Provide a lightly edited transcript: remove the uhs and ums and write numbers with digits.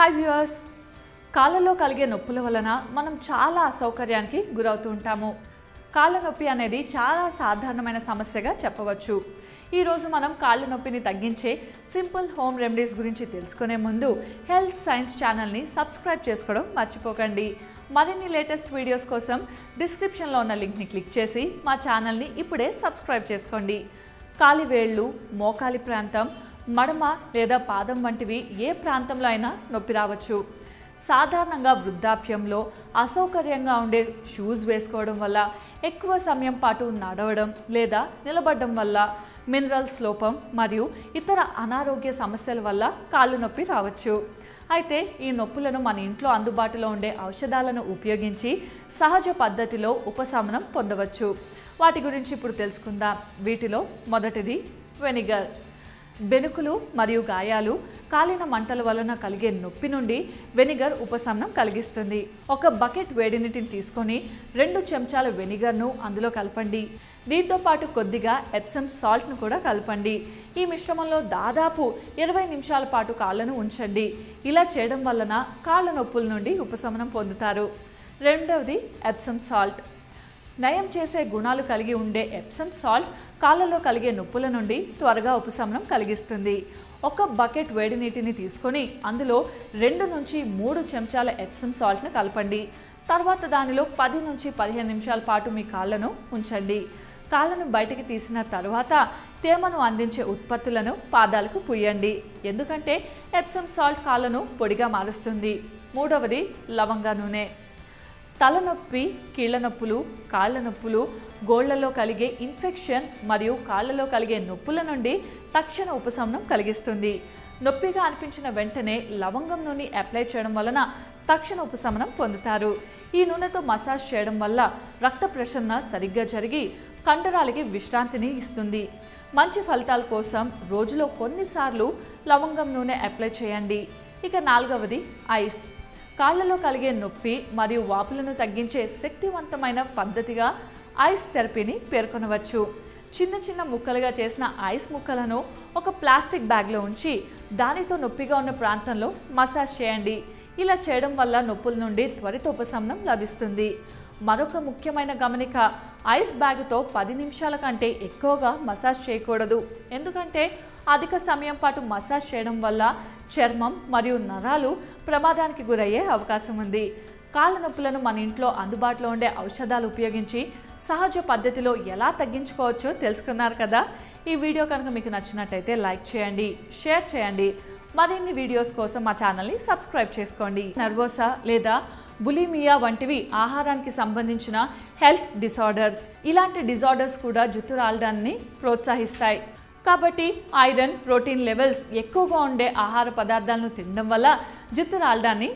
Hi viewers, కాళ్ళలో కలిగే నొప్పుల వలన మనం చాలా అసౌకర్యానికి గురవుతూ ఉంటాము. కాళ్ళ నొప్పి అనేది చాలా సాధారణమైన సమస్యగా చెప్పవచ్చు. ఈరోజు మనం కాళ్ళ నొప్పిని తగ్గించే సింపుల్ హోమ్ రెమెడీస్ గురించి తెలుసుకునే ముందు హెల్త్ సైన్స్ ఛానల్ని సబ్స్క్రైబ్ చేసుకోవడం మర్చిపోకండి. మరిన్ని లేటెస్ట్ వీడియోస్ కోసం డిస్క్రిప్షన్లో ఉన్న లింక్ని క్లిక్ చేసి మా ఛానల్ని ఇప్పుడే సబ్స్క్రైబ్ చేసుకోండి. కాలి వేళ్ళు, మోకాలి ప్రాంతం, మడమ లేదా పాదం వంటివి ఏ ప్రాంతంలో అయినా నొప్పి రావచ్చు. సాధారణంగా వృద్ధాప్యంలో అసౌకర్యంగా ఉండే షూస్ వేసుకోవడం వల్ల, ఎక్కువ సమయం పాటు నడవడం లేదా నిలబడడం వల్ల, మినరల్స్ లోపం మరియు ఇతర అనారోగ్య సమస్యల వల్ల కాళ్ళు నొప్పి రావచ్చు. అయితే ఈ నొప్పులను మన ఇంట్లో అందుబాటులో ఉండే ఔషధాలను ఉపయోగించి సహజ పద్ధతిలో ఉపశమనం పొందవచ్చు. వాటి గురించి ఇప్పుడు తెలుసుకుందాం. వీటిలో మొదటిది వెనిగర్. బెణుకులు మరియు గాయాలు, కాలిన మంటల వలన కలిగే నొప్పి నుండి వెనిగర్ ఉపశమనం కలిగిస్తుంది. ఒక బకెట్ వేడి నీటిని తీసుకొని 2 చెంచాల వెనిగర్ను అందులో కలపండి. దీంతో పాటు కొద్దిగా ఎప్సమ్ సాల్ట్ను కూడా కలపండి. ఈ మిశ్రమంలో దాదాపు 20 నిమిషాల పాటు కాళ్ళను ఉంచండి. ఇలా చేయడం వలన కాళ్ళ నొప్పుల నుండి ఉపశమనం పొందుతారు. రెండవది ఎప్సమ్ సాల్ట్. నయం చేసే గుణాలు కలిగి ఉండే ఎప్సమ్ సాల్ట్ కాళ్ళలో కలిగే నొప్పుల నుండి త్వరగా ఉపశమనం కలిగిస్తుంది. ఒక బకెట్ వేడి నీటిని తీసుకొని అందులో 2 నుంచి 3 చెంచాల ఎప్సమ్ సాల్ట్ను కలపండి. తర్వాత దానిలో 10 నుంచి 15 నిమిషాల పాటు మీ కాళ్ళను ఉంచండి. కాళ్ళను బయటికి తీసిన తర్వాత తేమను అందించే ఉత్పత్తులను పాదాలకు పూయండి, ఎందుకంటే ఎప్సమ్ సాల్ట్ కాళ్ళను పొడిగా మారుస్తుంది. మూడవది లవంగా నూనె. తలనొప్పి, కీళ్ళ నొప్పులు, కాళ్ళ నొప్పులు, గోళ్లలో కలిగే ఇన్ఫెక్షన్ మరియు కాళ్ళలో కలిగే నొప్పుల నుండి తక్షణ ఉపశమనం కలిగిస్తుంది. నొప్పిగా అనిపించిన వెంటనే లవంగం నూనె అప్లై చేయడం వలన తక్షణ ఉపశమనం పొందుతారు. ఈ నూనెతో మసాజ్ చేయడం వల్ల రక్త ప్రసరణ సరిగ్గా జరిగి కండరాలకి విశ్రాంతిని ఇస్తుంది. మంచి ఫలితాల కోసం రోజులో కొన్నిసార్లు లవంగం నూనె అప్లై చేయండి. ఇక నాలుగవది ఐస్. కాళ్ళలో కలిగే నొప్పి మరియు వాపులను తగ్గించే శక్తివంతమైన పద్ధతిగా ఐస్ థెరపీని పేర్కొనవచ్చు. చిన్న చిన్న ముక్కలుగా చేసిన ఐస్ ముక్కలను ఒక ప్లాస్టిక్ బ్యాగ్లో ఉంచి దానితో నొప్పిగా ఉన్న ప్రాంతంలో మసాజ్ చేయండి. ఇలా చేయడం వల్ల నొప్పుల నుండి త్వరిత ఉపశమనం లభిస్తుంది. మరొక ముఖ్యమైన గమనిక, ఐస్ బ్యాగుతో 10 నిమిషాల కంటే ఎక్కువగా మసాజ్ చేయకూడదు. ఎందుకంటే అధిక సమయం పాటు మసాజ్ చేయడం వల్ల చర్మం మరియు నరాలు ప్రమాదానికి గురయ్యే అవకాశం ఉంది. కాళ్ళ నొప్పులను మన ఇంట్లో అందుబాటులో ఉండే ఔషధాలు ఉపయోగించి సహజ పద్ధతిలో ఎలా తగ్గించుకోవచ్చో తెలుసుకున్నారు కదా. ఈ వీడియో కనుక మీకు నచ్చినట్టయితే లైక్ చేయండి, షేర్ చేయండి. మరిన్ని వీడియోస్ కోసం మా ఛానల్ని సబ్స్క్రైబ్ చేసుకోండి. నర్వోసా లేదా బులిమియా వంటివి ఆహారానికి సంబంధించిన హెల్త్ డిసార్డర్స్. ఇలాంటి డిసార్డర్స్ కూడా జుట్టు రాలడాన్ని ప్రోత్సహిస్తాయి. కాబట్టి ఐరన్, ప్రోటీన్ లెవెల్స్ ఎక్కువగా ఉండే ఆహార పదార్థాలను తినడం వల్ల జుట్టు రాలడాన్ని